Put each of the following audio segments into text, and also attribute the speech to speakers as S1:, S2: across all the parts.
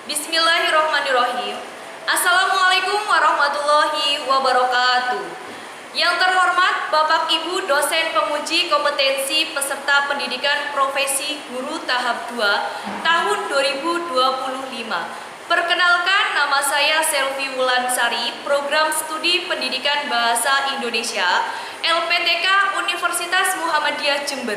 S1: Bismillahirrahmanirrahim. Assalamualaikum warahmatullahi wabarakatuh. Yang terhormat Bapak Ibu dosen penguji kompetensi peserta pendidikan profesi guru tahap 2 tahun 2025. Perkenalkan, nama saya Selvi Wulansari, Program Studi Pendidikan Bahasa Indonesia LPTK Universitas Muhammadiyah Jember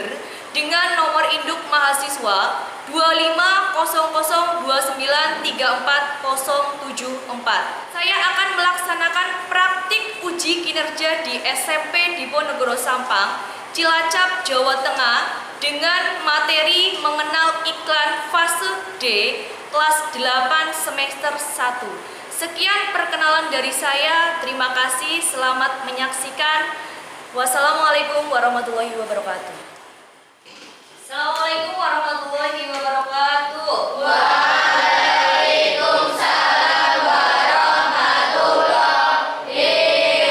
S1: dengan nomor induk mahasiswa 2500293404. Saya akan melaksanakan praktik uji kinerja di SMP Diponegoro Sampang, Cilacap, Jawa Tengah dengan materi mengenal iklan fase D kelas 8 semester 1. Sekian perkenalan dari saya. Terima kasih, selamat menyaksikan. Wassalamualaikum warahmatullahi wabarakatuh. Assalamualaikum warahmatullahi wabarakatuh.
S2: Waalaikumsalam warahmatullahi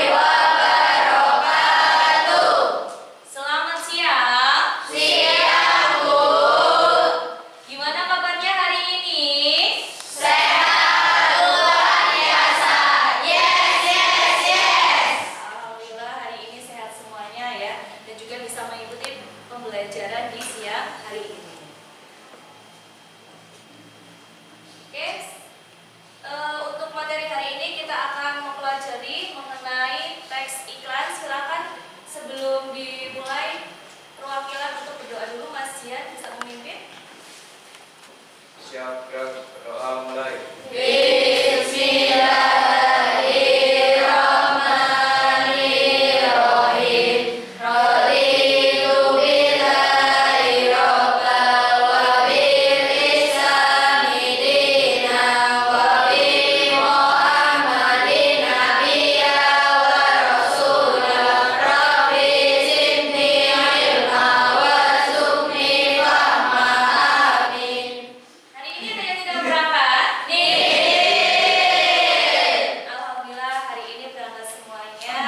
S2: wabarakatuh.
S1: Selamat siang.
S2: Siang, Bu.
S1: Gimana kabarnya hari ini?
S2: Sehat luar biasa. Yes, yes, yes.
S1: Alhamdulillah hari ini sehat semuanya ya, dan juga bisa mengikuti pembelajaran di siang hari ini. Oke, untuk materi hari ini kita akan mempelajari mengenai teks iklan. Silakan sebelum dimulai perwakilan untuk berdoa dulu. Mas Jian bisa memimpin.
S3: Siap, berdoa mulai.
S2: Bismillahirrahmanirrahim. Raditu billahi rabban wa bil islami dinan wa bi Muhammadin nabiyyan wa rasulan. Rabbi zidni ilman warzuqni fahma. Amin.
S1: Hari ini ada yang tidak berangkat? Alhamdulillah hari ini berangkat semuanya.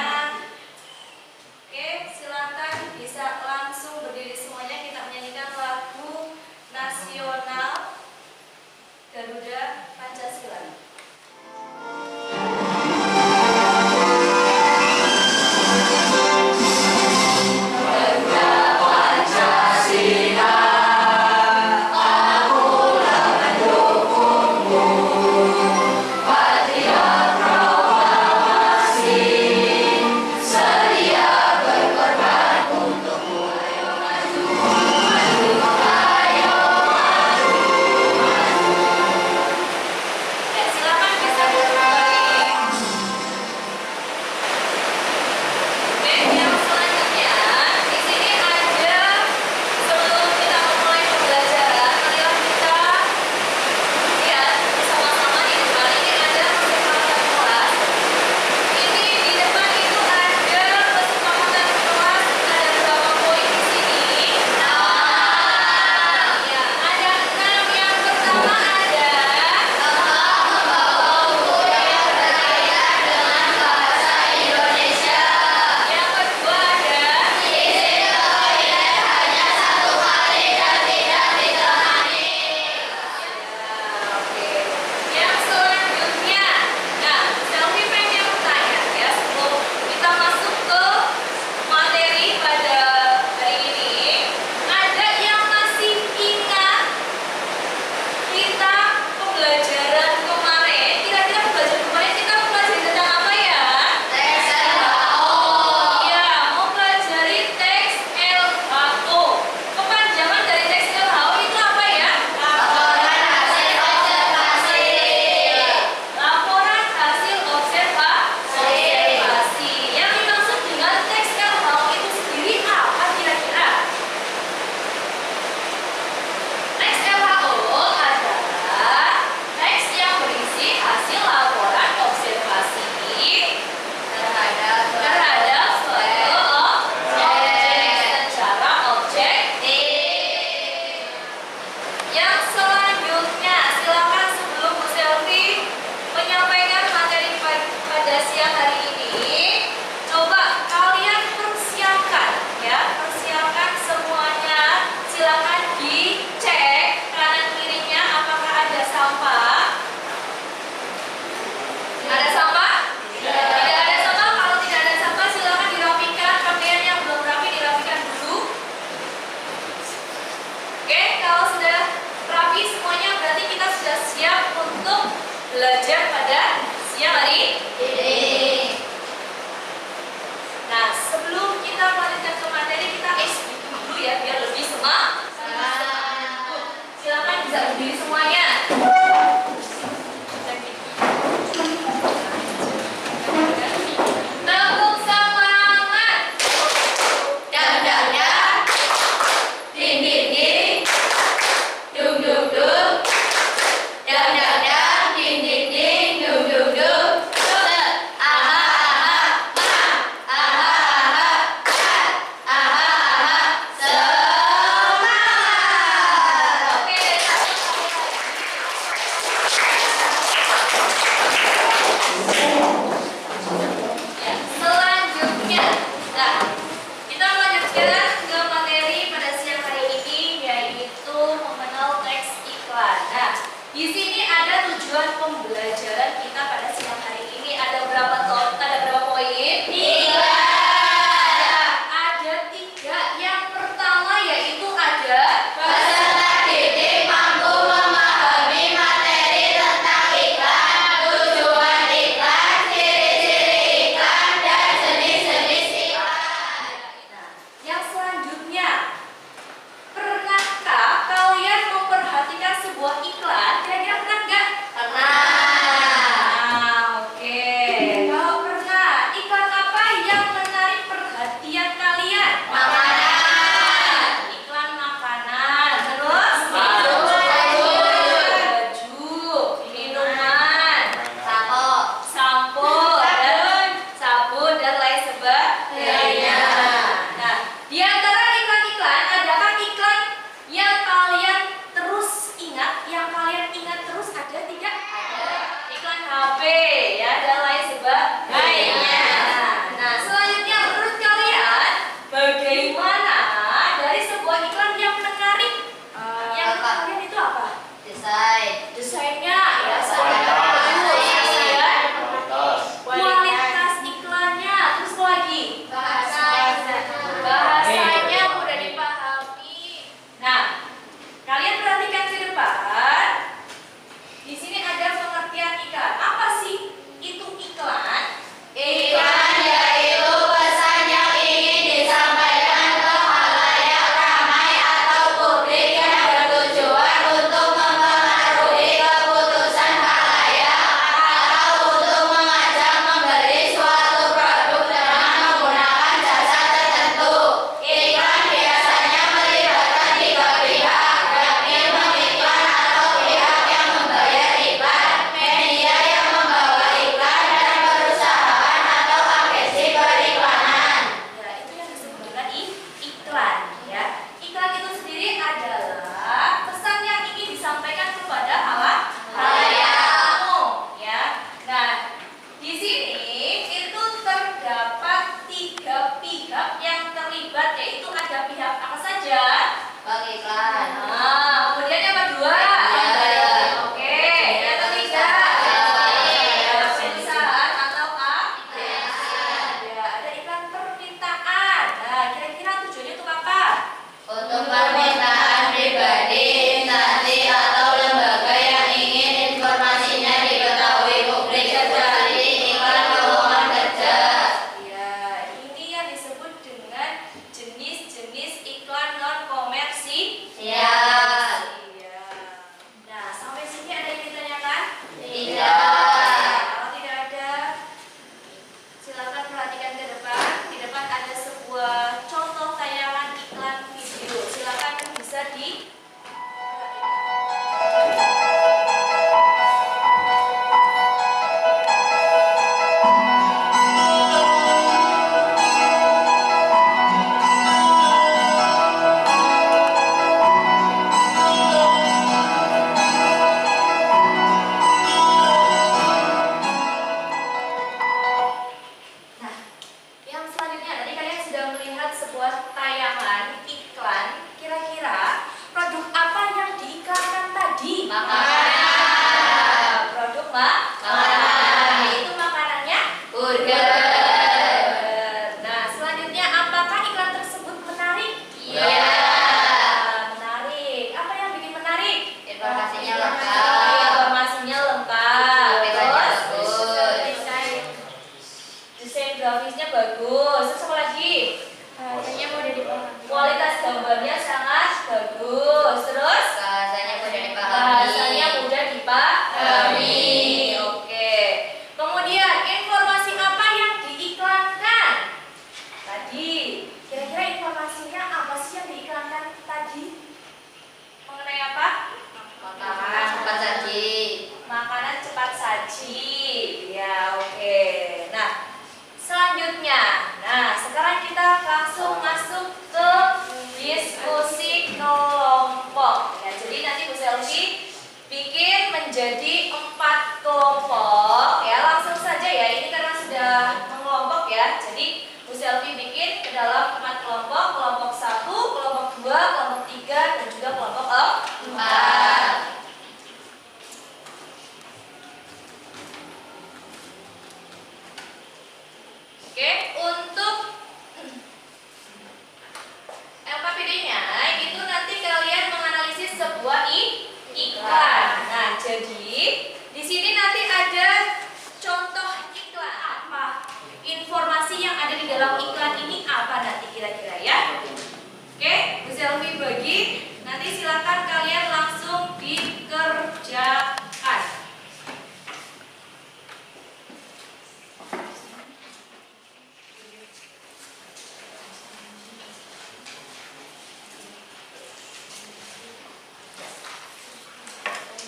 S1: Oke, silakan bisa langsung berdiri semuanya. Kita menyanyikan lagu nasional Garuda Pancasila.
S2: Sedia berkorban untukmu
S1: tujuan pembelajaran kita pada siang hari ini. Ada berapa poin?
S2: 3.
S1: Ada 3. Yang pertama yaitu ada
S2: Peserta didik mampu memahami materi tentang iklan, tujuan iklan, ciri-ciri iklan, dan jenis-jenis iklan.
S1: yang selanjutnya. Pernahkah kalian memperhatikan sebuah iklan? Kira-kira pernah nggak?
S2: Pernah.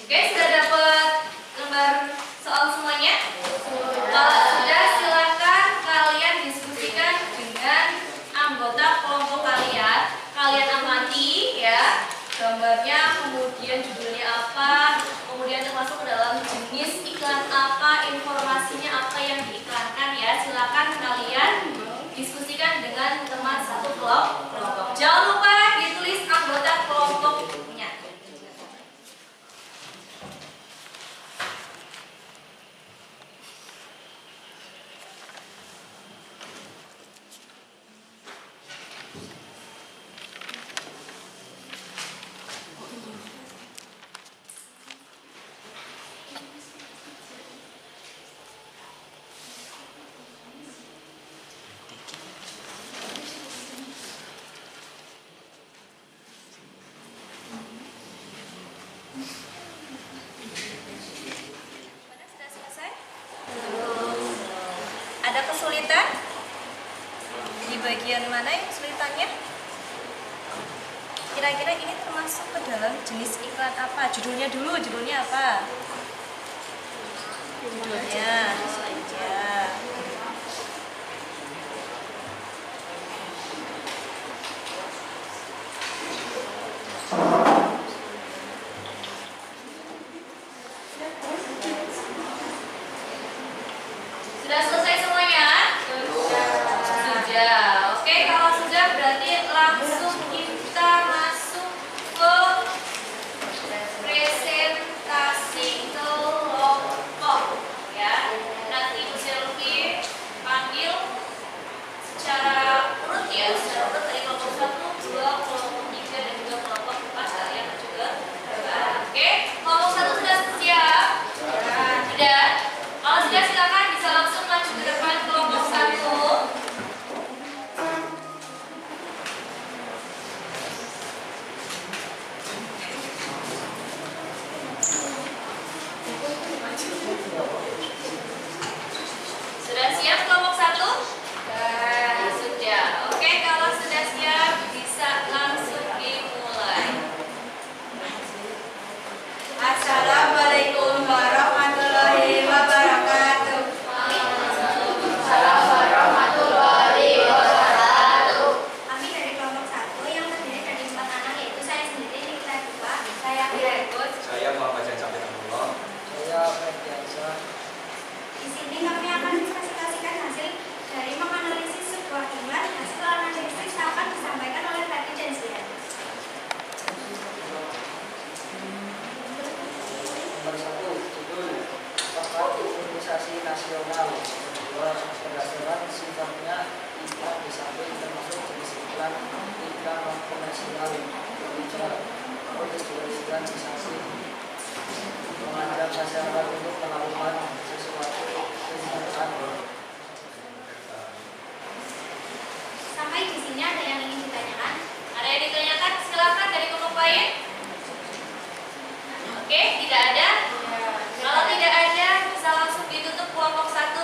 S1: Oke, sudah dapat lembar soal semuanya? Kalau sudah, silakan kalian diskusikan dengan anggota kelompok kalian. Kalian amati ya gambarnya, kemudian judulnya apa, kemudian termasuk ke dalam jenis iklan apa, informasinya apa yang diiklankan ya. Silakan kalian diskusikan dengan teman satu kelompok. Jangan lupa ditulis anggota kelompoknya. Sudah selesai? Ada kesulitan? Di bagian mana yang kesulitannya? Kira-kira ini termasuk ke dalam jenis iklan apa? Judulnya dulu, judulnya apa? Judulnya, aja. Sudah selesai semuanya? Sudah. Oke, kalau sudah berarti langsung kita masuk ke presentasi kelompok ya. Nanti Bu Selvi panggil secara urut ya, secara urut dari kelompok 1, 2, kelompok 3 dan juga kelompok 4 kalian juga. Oke, kelompok 1 sudah siap? Sudah. Kalau sudah silakan bisa langsung maju ke depan kelompok 1. Sudah siap kelompok 1? Sudah. Oke, kalau sudah siap bisa langsung dimulai.
S2: Assalamualaikum warahmatullahi wabarakatuh.
S4: Kami dari kelompok 1 yang terdiri dari 4 anak, yaitu saya sendiri, Nikita Dua, saya Firdaus.
S3: Saya Muhammad Jan Sabitullah.
S5: Saya Ferdiansa.
S4: Di sini kami akan mempresentasikan hasil dari menganalisis sebuah iklan. Hasil analisis akan disampaikan oleh Tati dan Zian.
S5: Nomor 1, judul Paket Imunisasi Nasional. Kedua, berdasarkan sifatnya iklan di samping termasuk jenis iklan non komersial. Ketiga, mendiskusikan di samping mengajak masyarakat untuk melakukan sesuatu tindakan.
S4: Sampai di sini ada yang ingin ditanyakan?
S1: Ada yang ditanyakan? Silakan dari kelompok lain. Oke, tidak ada. Kalau tidak ada, bisa langsung ditutup kelompok 1.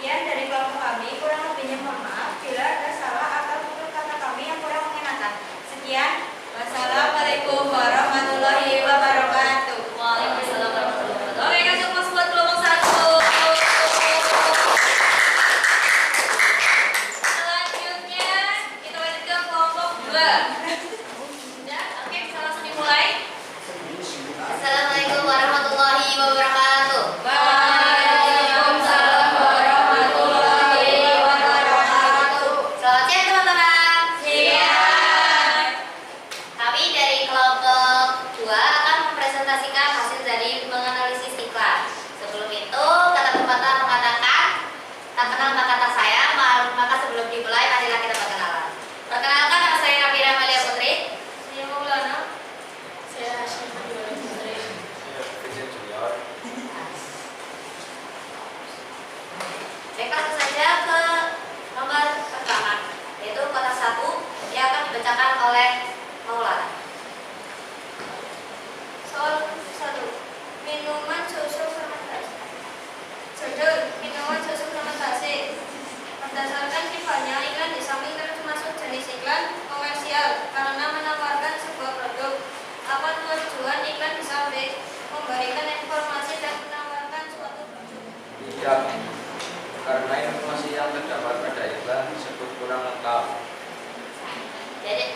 S2: Sekian dari kelompok kami, kurang lebihnya mohon maaf bila ada salah atau tutur kata kami yang kurang mengenakan. Sekian, wassalamualaikum warahmatullahi wabarakatuh.
S1: Waalaikumsalam warahmatullahi wabarakatuh. Oke, kasih pas buat kelompok 1. Selanjutnya kita lanjut ke kelompok 2. Sudah? Oke, bisa langsung dimulai.
S2: Assalamualaikum warahmatullahi wabarakatuh.
S4: Waalaikumsalam warahmatullahi wabarakatuh.
S2: Selamat siang teman-teman.
S4: Siap.
S2: Kami dari kelompok 2 akan mempresentasikan hasil dari menganalisis iklan. Sebelum itu, kata pepatah mengatakan, tak kenal maka kata saya, maka sebelum dimulai, marilah kita perkenalan. Perkenalkan, nama saya Nabila Amalia Putri,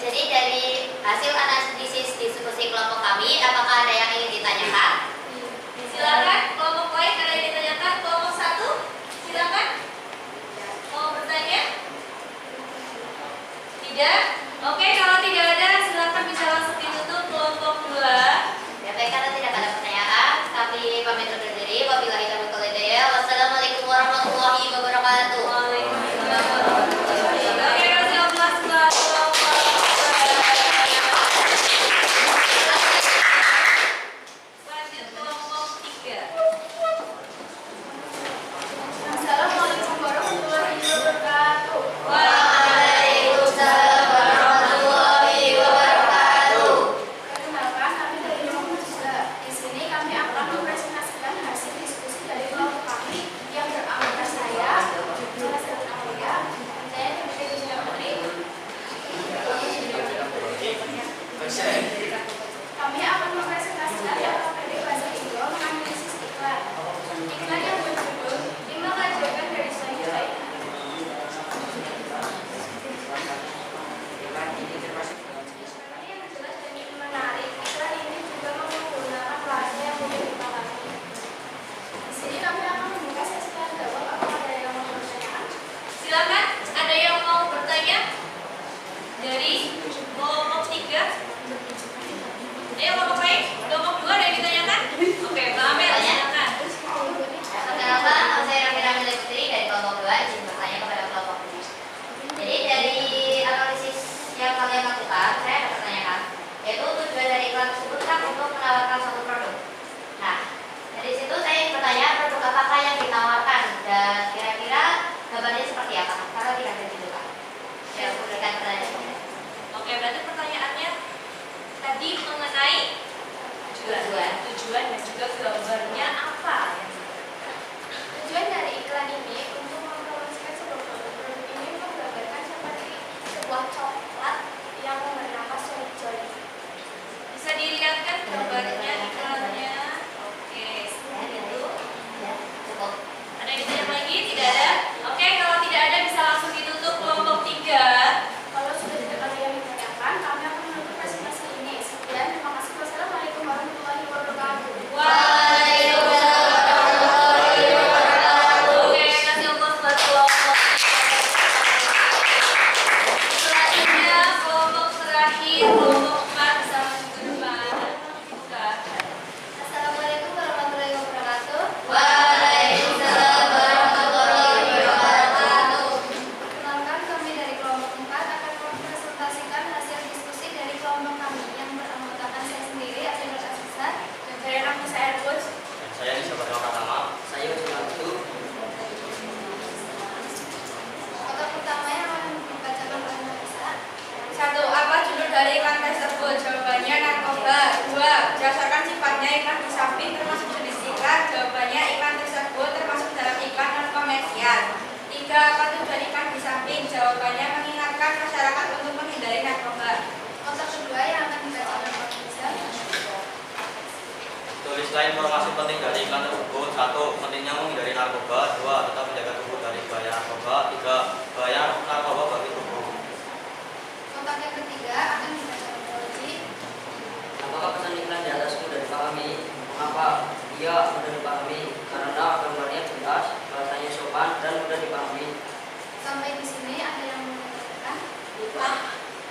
S2: Jadi dari hasil analisis diskusi kelompok kami, apakah ada yang ingin ditanyakan?
S1: Silakan, kelompok lain ada yang ditanyakan? Kelompok satu, silakan. Mau bertanya? Tidak? Oke, kalau tidak ada, silakan bisa langsung ditutup kelompok 2.
S2: Ya baik, karena tidak ada pertanyaan, kami pamit undur diri. Wabillahi taufiq wal hidayah. Wassalamualaikum warahmatullahi wabarakatuh.
S1: Waalaikumsalam warahmatullahi wabarakatuh. Oke, kasih Allah kelompok 2. Lanjut kelompok 3.
S4: Assalamualaikum warahmatullahi wabarakatuh.
S2: Waalaikumsalam warahmatullahi wabarakatuh.
S4: Perkenalkan, kami dari kelompok 3. Di sini kami akan mempresentasikan hasil diskusi dari kelompok kami yang beranggota saya, salah satu Amalia, saya Putri Kusuma Putri. Kami akan mempresentasikan LKPD Bahasa Indo menganalisis iklan. Iklan yang berjudul 5 keajaiban dari Shanghai. Seperti yang jelas dan menarik, iklan ini juga menggunakan bahasa yang mudah dipahami. Di sini kami akan membuka sesi tanya jawab. Apakah ada yang mau bertanya?
S1: Silakan, ada yang mau bertanya? Dari kelompok 3. Ayo kelompok lain, kelompok 2 ada yang ditanyakan? Oke, Mbak Amel, silakan.
S2: Perkenalkan, nama saya Raffi Ramil Putri dari kelompok 2, izin bertanya kepada kelompok 2. Jadi dari analisis yang kalian lakukan, saya ada pertanyaan, yaitu tujuan dari iklan tersebut kan untuk menawarkan suatu produk. Nah, dari situ saya ingin bertanya produk apakah yang ditawarkan dan kira-kira gambarnya seperti apa? Kalau tidak ada di depan. Saya berikan pertanyaan.
S1: Oke, berarti pertanyaannya tadi mengenai tujuan dan juga gambarnya apa?
S4: Tujuan dari iklan ini untuk mempromosikan sebuah produk. Produk ini menggambarkan seperti sebuah coklat yang bernama Solid Joy.
S1: Bisa dilihatkan gambarnya iklannya? Oke, seperti itu.
S2: Ya, cukup.
S1: Ada yang ditanya lagi? Tidak ada? Oke, kalau tidak ada bisa langsung ditutup kelompok 3.
S4: Kalau sudah tidak ada yang ditanyakan, kami akan menutup presentasi ini. Sekian, terima kasih. Wassalamualaikum warahmatullahi wabarakatuh.
S2: Waalaikumsalam warahmatullahi wabarakatuh.
S1: Oke, kasih Allah buat kelompok. Selanjutnya kelompok terakhir, kelompok 4 bisa masuk ke depan. Buka.
S4: Assalamualaikum warahmatullahi wabarakatuh.
S2: Waalaikumsalam warahmatullahi wabarakatuh.
S4: Perkenalkan, kami dari kelompok 4 akan mempresentasikan hasil diskusi dari kelompok kami yang beranggotakan saya sendiri, Asinur Asisa, dan saya Ramisa Erbuj.
S3: Dan saya Nisa Pertama.
S5: Saya Sulatu.
S4: Kotak pertama yang akan dibacakan oleh Marisa.
S2: 1. Apa judul dari iklan tersebut? Jawabannya narkoba. 2. Berdasarkan sifatnya iklan di samping termasuk jenis iklan. Jawabannya iklan tersebut termasuk dalam iklan non komersial. 3. Apa tujuan iklan di samping? Jawabannya mengingatkan masyarakat untuk menghindari narkoba.
S4: Kotak kedua yang akan dibacakan oleh Marisa.
S3: Tulislah informasi penting dari iklan tersebut. 1. Pentingnya menghindari narkoba. 2. Tetap menjaga tubuh dari bahaya narkoba. 3. Bahaya narkoba bagi tubuh.
S4: Kotak yang ketiga akan dibacakan oleh Roji.
S5: Apakah pesan iklan di atas mudah dipahami? Mengapa? Iya, mudah dipahami. Karena gambarnya jelas, bahasanya sopan dan mudah dipahami.
S4: Sampai di sini ada yang mau ditanyakan?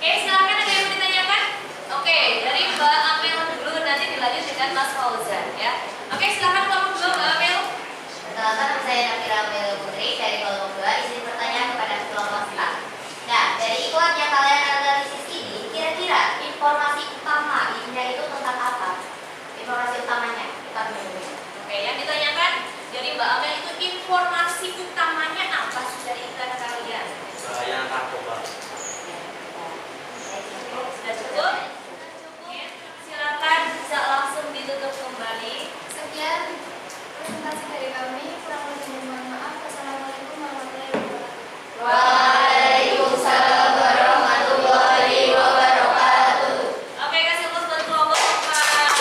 S1: Oke, silakan ada yang mau ditanyakan? Oke, dari Mbak Amel dulu, nanti dilanjut dengan Mas Fauzan ya. Oke, silakan kelompok 2 Mbak Amel.
S2: Perkenalkan, nama saya Raffi Ramil Putri dari kelompok 2, izin bertanya kepada kelompok 4. Nah, dari iklan yang kalian analisis ini, kira-kira informasi utamanya itu tentang apa? Informasi utamanya, kita dulu.
S1: Oke, yang ditanyakan dari Mbak Amel itu informasi utamanya apa sih dari iklan kalian?
S3: Bahaya narkoba.
S1: Sudah cukup? Oke, silakan bisa langsung ditutup kembali.
S4: Sekian presentasi dari kami. Kurang lebih mohon maaf. Wassalamualaikum warahmatullahi wabarakatuh.
S2: Waalaikumsalam warahmatullahi wabarakatuh.
S1: Oke, kasih bos buat kelompok 4.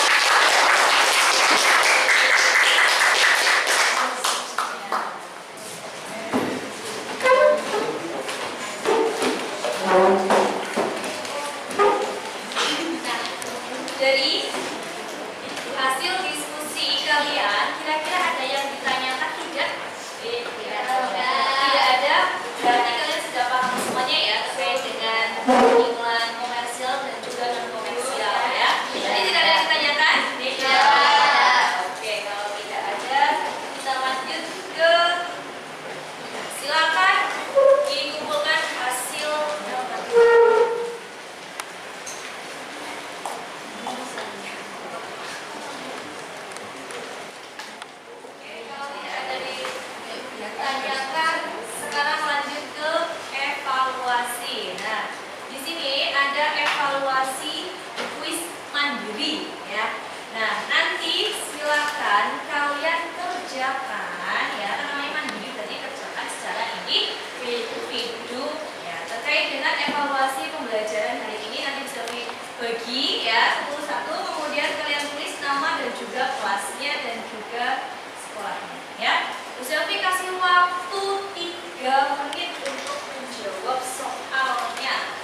S1: lagi ya. Nah, nanti silakan kalian kerjakan ya, namanya mandiri berarti kerjakan secara individu ya, terkait dengan evaluasi pembelajaran hari ini nanti bisa dibagi ya satu-satu, kemudian kalian tulis nama dan juga kelasnya dan juga sekolahnya ya. Bu Selvi kasih waktu 3 menit untuk menjawab soalnya.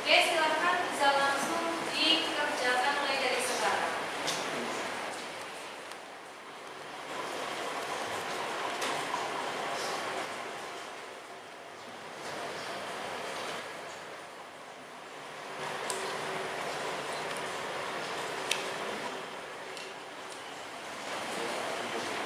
S1: Oke, silakan bisa langsung dikerjakan mulai dari sekarang.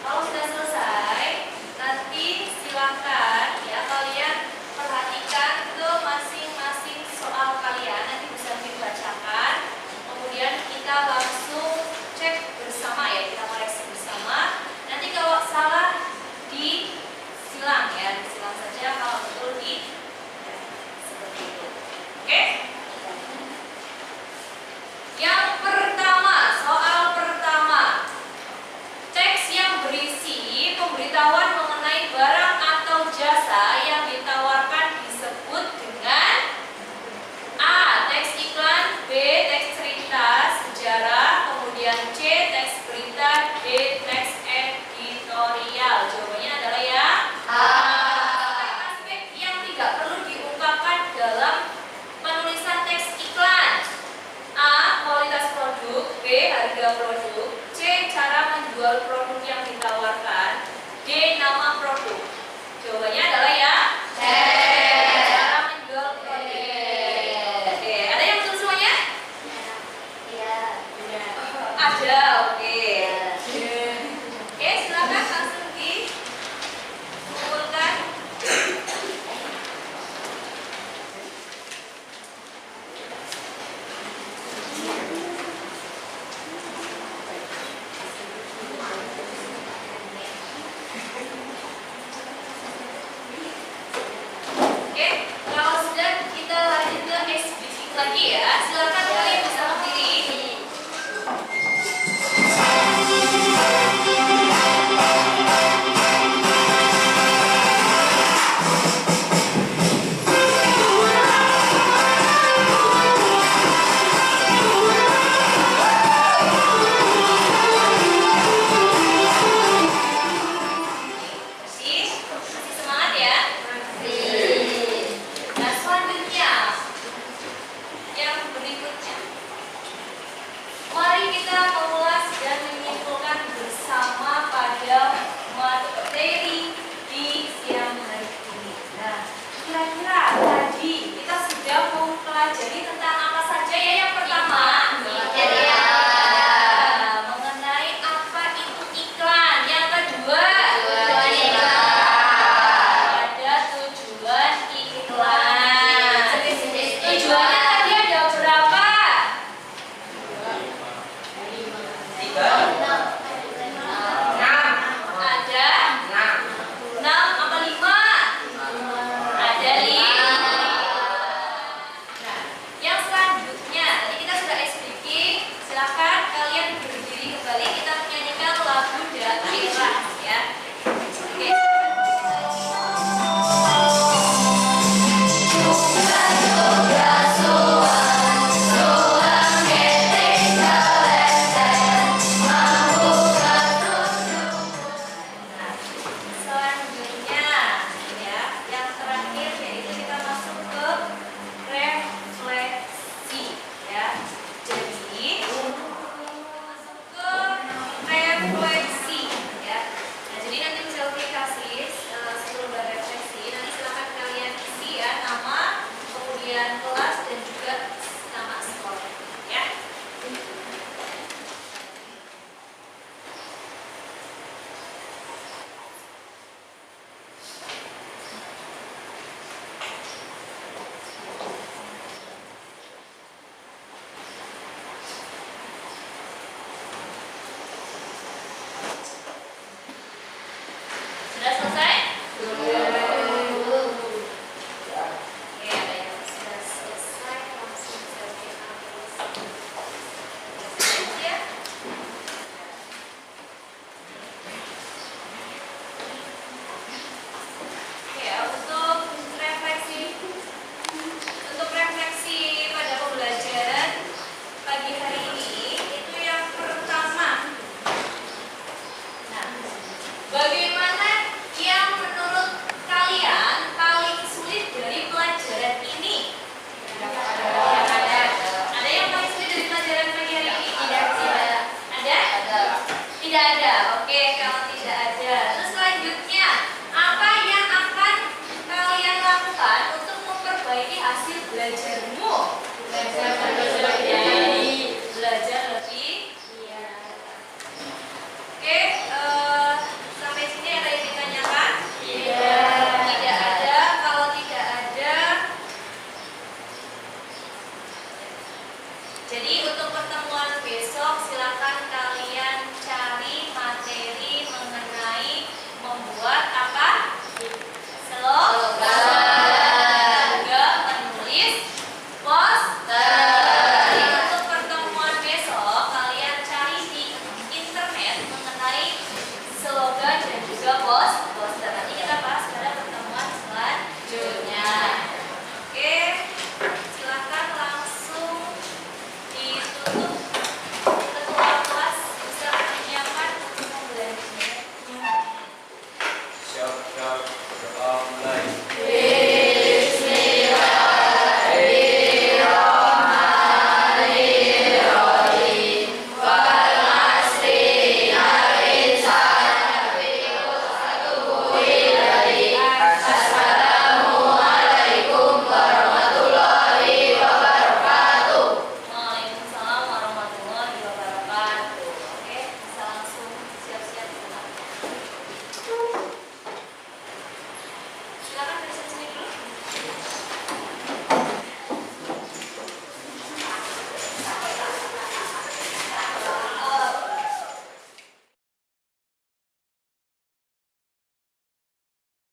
S1: Kalau sudah selesai, nanti silakan ya kalian perhatikan ke masing-masing soal kalian, nanti bisa dibacakan. Kemudian kita langsung cek bersama ya, kita koreksi bersama. Nanti kalau salah disilang ya, disilang saja, kalau betul ya, seperti itu. Oke? Yang pertama, soal pertama. Teks yang berisi pemberitahuan mengenai barang atau jasa yang ditawarkan disebut dengan A. Teks iklan, B. Teks cerita sejarah, kemudian C. Teks berita, D. Teks editorial. Jawabannya adalah ya A. Aspek yang tidak perlu diungkapkan dalam penulisan teks iklan: A. Kualitas produk, B. Harga produk, C. Cara menjual produk yang ditawarkan, D. Nama produk. Jawabannya adalah ya C. Cara menjual produk. Oke, ada yang betul semuanya?
S2: Iya.
S1: Ada, oke. Oke, silakan langsung dikumpulkan. Oke, kalau sudah kita lanjut ke exhibiting lagi ya. Silakan kalian bisa berdiri. ada. Oke, kalau tidak